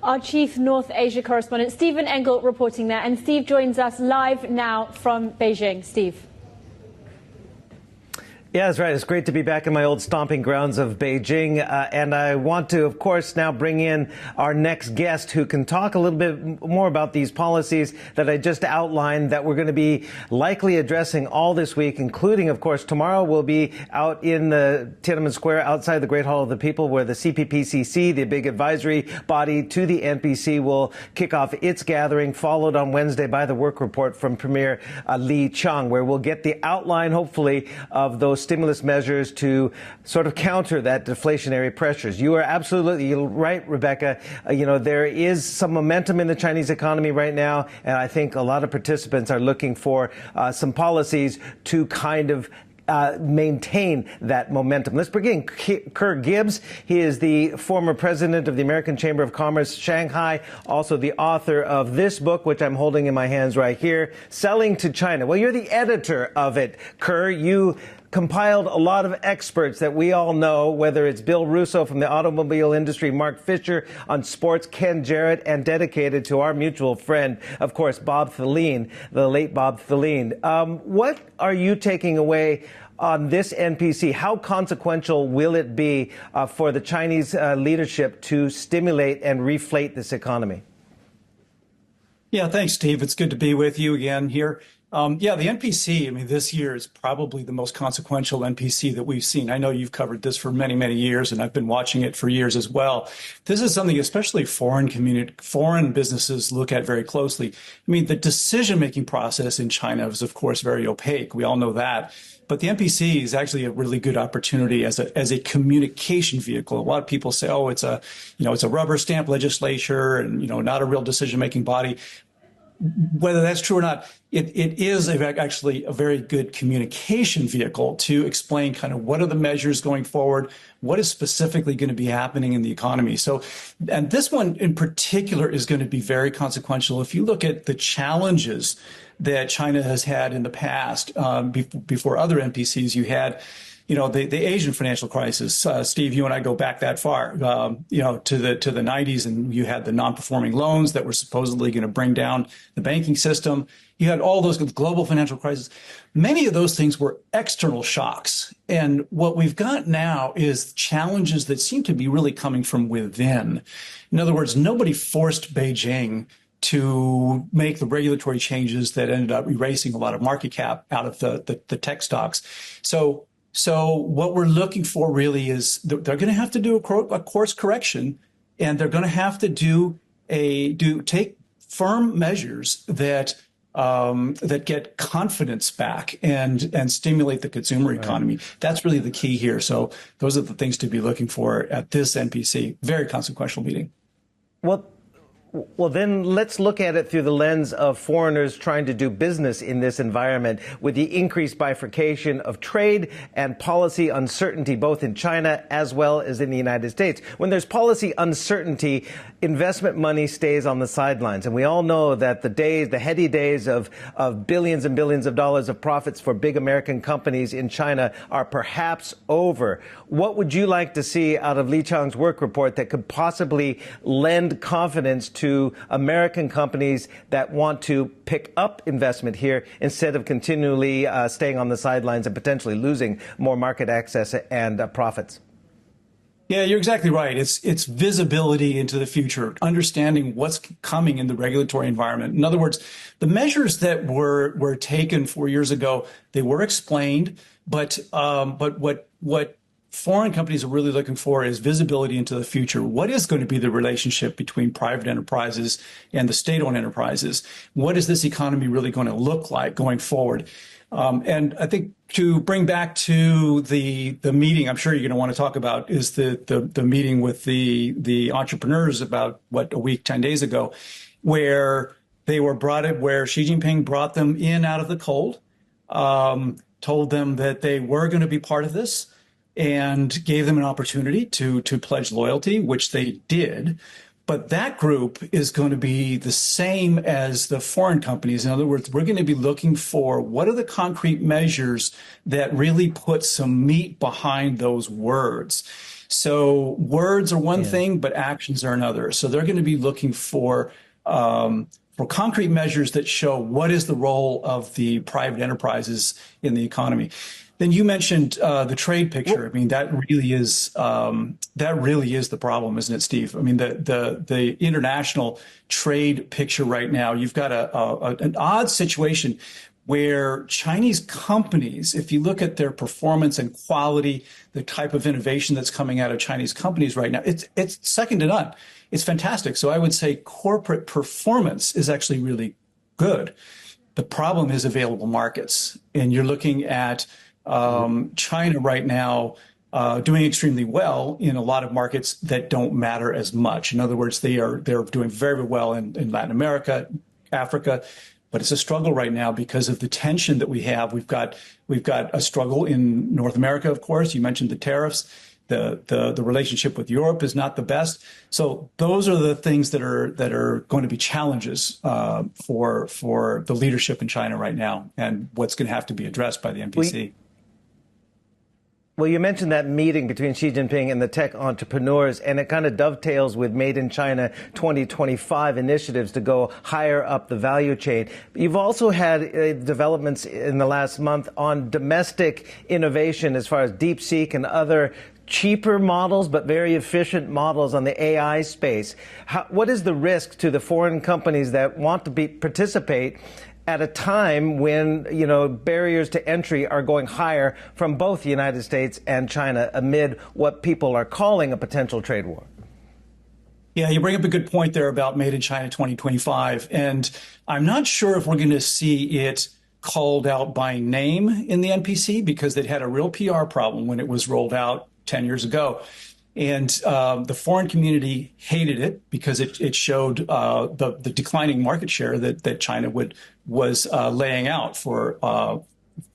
our chief North Asia correspondent, Stephen Engle, reporting there. And Steve joins us live now from Beijing. Steve. Yeah, that's right. It's great to be back in my old stomping grounds of Beijing. And I want to, of course, now bring in our next guest who can talk a little bit more about these policies that I just outlined that we're going to be likely addressing all this week, including, of course, tomorrow we'll be out in the Tiananmen Square outside the Great Hall of the People, where the CPPCC, the big advisory body to the NPC, will kick off its gathering, followed on Wednesday by the work report from Premier Li Qiang, where we'll get the outline, hopefully, of those stimulus measures to sort of counter that deflationary pressures. You are absolutely right, Rebecca. There is some momentum in the Chinese economy right now, and I think a lot of participants are looking for some policies to kind of maintain that momentum. Let's begin. Kerr Gibbs, he is the former president of the American Chamber of Commerce Shanghai, also the author of this book, which I'm holding in my hands right here, Selling to China. Well, you're the editor of it, Kerr. You compiled a lot of experts that we all know, whether it's Bill Russo from the automobile industry, Mark Fisher on sports, Ken Jarrett, and dedicated to our mutual friend, of course, Bob Theline, the late Bob Theline. What are you taking away on this NPC? How consequential will it be for the Chinese leadership to stimulate and reflate this economy? Yeah, thanks, Steve. It's good to be with you again here. The NPC, I mean, this year is probably the most consequential NPC that we've seen. I know you've covered this for many, many years, and I've been watching it for years as well. This is something especially foreign businesses look at very closely. I mean, the decision-making process in China is, of course, very opaque. We all know that. But the NPC is actually a really good opportunity as a communication vehicle. A lot of people say, oh, it's a rubber stamp legislature and, not a real decision-making body. Whether that's true or not, it is actually a very good communication vehicle to explain kind of what are the measures going forward, what is specifically going to be happening in the economy. So, and this one in particular is going to be very consequential. If you look at the challenges that China has had in the past, before other NPCs, you had the Asian financial crisis. Steve, you and I go back that far, to the 90s, and you had the non-performing loans that were supposedly going to bring down the banking system. You had all those global financial crises. Many of those things were external shocks. And what we've got now is challenges that seem to be really coming from within. In other words, nobody forced Beijing to make the regulatory changes that ended up erasing a lot of market cap out of the tech stocks. So what we're looking for really is they're going to have to do a course correction, and they're going to have to take firm measures that get confidence back and stimulate the consumer economy. Right. That's really the key here. So those are the things to be looking for at this NPC. Very consequential meeting. Well, then let's look at it through the lens of foreigners trying to do business in this environment with the increased bifurcation of trade and policy uncertainty, both in China as well as in the United States. When there's policy uncertainty, investment money stays on the sidelines. And we all know that the heady days of billions and billions of dollars of profits for big American companies in China are perhaps over. What would you like to see out of Li Qiang's work report that could possibly lend confidence to American companies that want to pick up investment here instead of continually staying on the sidelines and potentially losing more market access and profits? Yeah, you're exactly right. It's visibility into the future, understanding what's coming in the regulatory environment. In other words, the measures that were taken 4 years ago, they were explained, but what foreign companies are really looking for is visibility into the future. What is going to be the relationship between private enterprises and the state-owned enterprises? What is this economy really going to look like going forward? And I think to bring back to the meeting, I'm sure you're going to want to talk about is the meeting with the entrepreneurs about a week, 10 days ago, where they were where Xi Jinping brought them in out of the cold, told them that they were going to be part of this, and gave them an opportunity to pledge loyalty, which they did. But that group is going to be the same as the foreign companies. In other words, we're going to be looking for what are the concrete measures that really put some meat behind those words. So words are one thing, but actions are another. So they're going to be looking for concrete measures that show what is the role of the private enterprises in the economy. Then you mentioned the trade picture. I mean, that really is the problem, isn't it, Steve? I mean, the international trade picture right now, you've got an odd situation where Chinese companies, if you look at their performance and quality, the type of innovation that's coming out of Chinese companies right now, it's second to none. It's fantastic. So I would say corporate performance is actually really good. The problem is available markets. And you're looking at China right now doing extremely well in a lot of markets that don't matter as much. In other words, they're doing very well in Latin America, Africa, but it's a struggle right now because of the tension that we have. We've got a struggle in North America, of course. You mentioned the tariffs. The relationship with Europe is not the best. So those are the things that are going to be challenges for the leadership in China right now, and what's going to have to be addressed by the NPC. Well, you mentioned that meeting between Xi Jinping and the tech entrepreneurs, and it kind of dovetails with Made in China 2025 initiatives to go higher up the value chain. You've also had developments in the last month on domestic innovation as far as DeepSeek and other cheaper models, but very efficient models on the AI space. What is the risk to the foreign companies that want to participate at a time when, barriers to entry are going higher from both the United States and China amid what people are calling a potential trade war? Yeah, you bring up a good point there about Made in China 2025. And I'm not sure if we're going to see it called out by name in the NPC, because they'd had a real PR problem when it was rolled out 10 years ago. And the foreign community hated it because it showed the declining market share that China was laying out for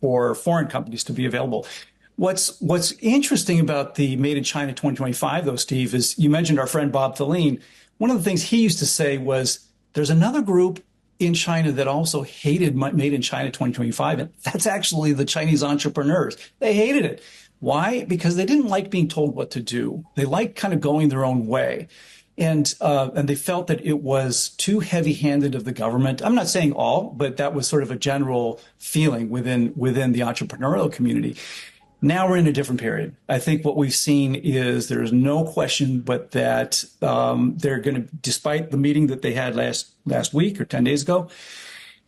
foreign companies to be available. What's interesting about the Made in China 2025, though, Steve, is you mentioned our friend Bob Thelin. One of the things he used to say was there's another group in China that also hated Made in China 2025, and that's actually the Chinese entrepreneurs. They hated it. Why? Because they didn't like being told what to do. They liked kind of going their own way. And they felt that it was too heavy-handed of the government. I'm not saying all, but that was sort of a general feeling within the entrepreneurial community. Now we're in a different period. I think what we've seen is there's no question but that they're going to, despite the meeting that they had last week or 10 days ago,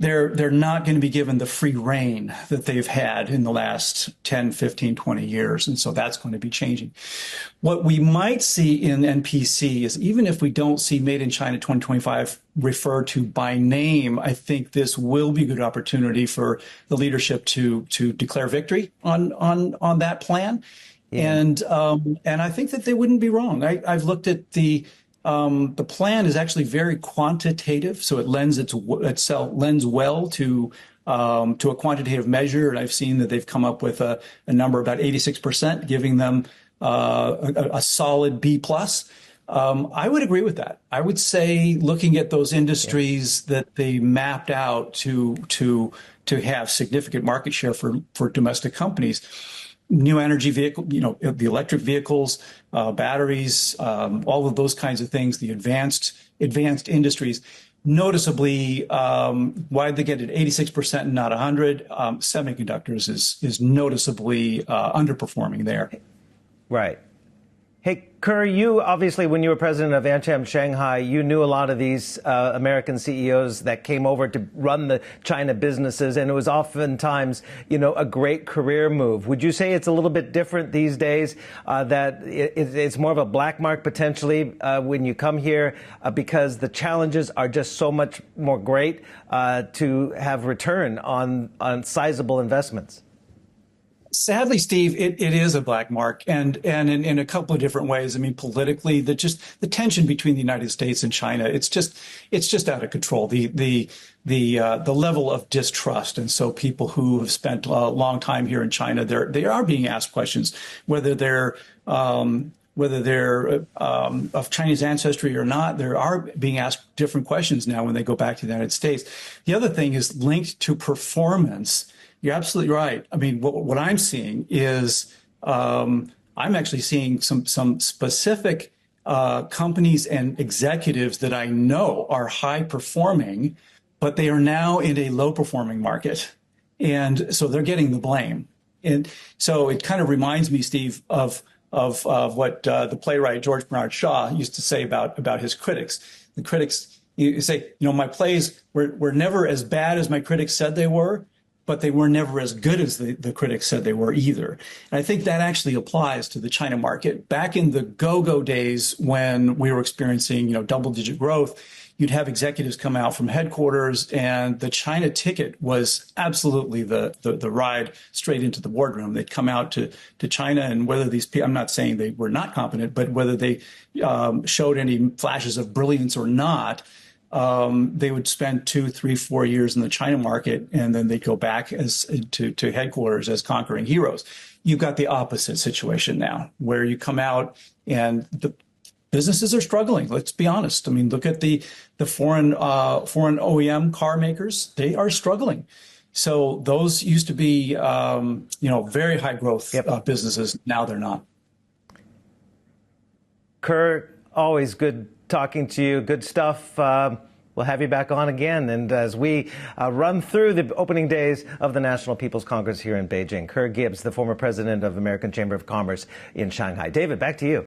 they're not going to be given the free rein that they've had in the last 10, 15, 20 years. And so that's going to be changing. What we might see in NPC is, even if we don't see Made in China 2025 referred to by name, I think this will be a good opportunity for the leadership to declare victory on that plan. Yeah. And I think that they wouldn't be wrong. I've looked at the plan is actually very quantitative, so it lends well to a quantitative measure. And I've seen that they've come up with a number about 86%, giving them a solid B+. I would agree with that. I would say, looking at those industries that they mapped out to have significant market share for domestic companies, new energy vehicle, the electric vehicles, batteries, all of those kinds of things, the advanced industries. Noticeably, why did they get it 86% and not 100? Semiconductors is noticeably underperforming there. Right. Hey, Kerr, you obviously, when you were president of AmCham Shanghai, you knew a lot of these American CEOs that came over to run the China businesses, and it was oftentimes, a great career move. Would you say it's a little bit different these days, that it's more of a black mark potentially when you come here because the challenges are just so much more great to have return on sizable investments? Sadly, Steve, it is a black mark, and in a couple of different ways. I mean, politically, the tension between the United States and China, it's just out of control. The level of distrust, and so people who have spent a long time here in China, they are being asked questions whether they're of Chinese ancestry or not. They are being asked different questions now when they go back to the United States. The other thing is linked to performance. You're absolutely right. I mean, what I'm seeing is a I'm actually seeing some specific companies and executives that I know are high performing, but they are now in a low performing market. And so they're getting the blame. And so it kind of reminds me, Steve, of what the playwright George Bernard Shaw used to say about his critics. The critics, you say, my plays were never as bad as my critics said they were, but they were never as good as the critics said they were either. And I think that actually applies to the China market. Back in the go-go days when we were experiencing, double-digit growth, you'd have executives come out from headquarters, and the China ticket was absolutely the ride straight into the boardroom. They'd come out to China, and whether these people, I'm not saying they were not competent, but whether they showed any flashes of brilliance or not, they would spend 2, 3, 4 years in the China market, and then they'd go back to headquarters as conquering heroes. You've got the opposite situation now, where you come out and the businesses are struggling. Let's be honest. I mean, look at the foreign OEM car makers; they are struggling. So those used to be very high growth businesses. Now they're not. Kerr, always good talking to you. Good stuff. We'll have you back on again. And as we run through the opening days of the National People's Congress here in Beijing, Kerr Gibbs, the former president of American Chamber of Commerce in Shanghai. David, back to you.